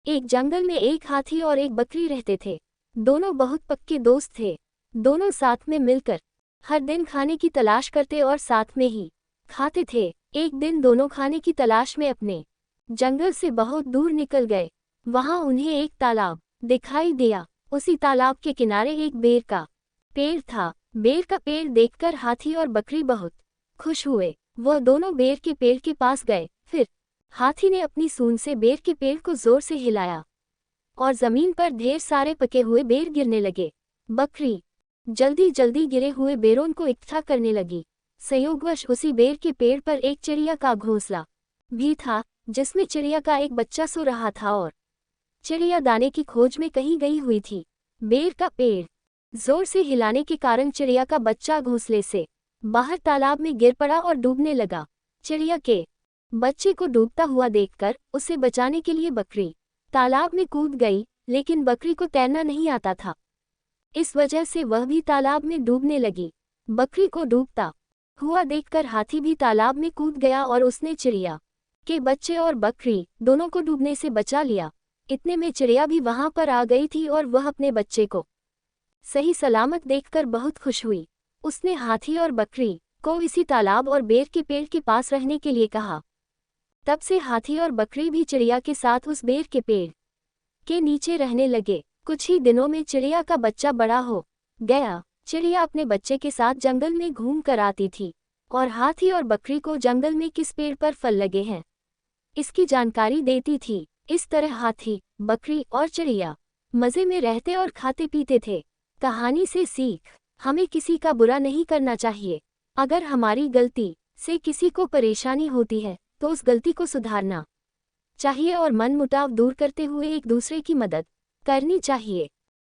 एक जंगल में एक हाथी और एक बकरी रहते थे। दोनों बहुत पक्के दोस्त थे। दोनों साथ में मिलकर हर दिन खाने की तलाश करते और साथ में ही खाते थे। एक दिन दोनों खाने की तलाश में अपने जंगल से बहुत दूर निकल गए। वहां उन्हें एक तालाब दिखाई दिया। उसी तालाब के किनारे एक बेर का पेड़ था। बेर का पेड़ देखकर हाथी और बकरी बहुत खुश हुए। वह दोनों बेर के पेड़ के पास गए। फिर हाथी ने अपनी सूंड से बेर के पेड़ को जोर से हिलाया और जमीन पर ढेर सारे पके हुए बेर गिरने लगे। बकरी जल्दी जल्दी गिरे हुए बेरों को इकट्ठा करने लगी। संयोगवश उसी बेर के पेड़ पर एक चिड़िया का घोंसला भी था, जिसमें चिड़िया का एक बच्चा सो रहा था और चिड़िया दाने की खोज में कहीं गई हुई थी। बेर का पेड़ जोर से हिलाने के कारण चिड़िया का बच्चा घोंसले से बाहर तालाब में गिर पड़ा और डूबने लगा। चिड़िया के बच्चे को डूबता हुआ देखकर उसे बचाने के लिए बकरी तालाब में कूद गई, लेकिन बकरी को तैरना नहीं आता था। इस वजह से वह भी तालाब में डूबने लगी। बकरी को डूबता हुआ देखकर हाथी भी तालाब में कूद गया और उसने चिड़िया के बच्चे और बकरी दोनों को डूबने से बचा लिया। इतने में चिड़िया भी वहां पर आ गई थी और वह अपने बच्चे को सही सलामत देखकर बहुत खुश हुई। उसने हाथी और बकरी को इसी तालाब और बेर के पेड़ के पास रहने के लिए कहा। तब से हाथी और बकरी भी चिड़िया के साथ उस बेर के पेड़ के नीचे रहने लगे। कुछ ही दिनों में चिड़िया का बच्चा बड़ा हो गया। चिड़िया अपने बच्चे के साथ जंगल में घूम कर आती थी और हाथी और बकरी को जंगल में किस पेड़ पर फल लगे हैं इसकी जानकारी देती थी। इस तरह हाथी, बकरी और चिड़िया मज़े में रहते और खाते पीते थे। कहानी से सीख, हमें किसी का बुरा नहीं करना चाहिए। अगर हमारी गलती से किसी को परेशानी होती है तो उस गलती को सुधारना चाहिए और मनमुटाव दूर करते हुए एक दूसरे की मदद करनी चाहिए।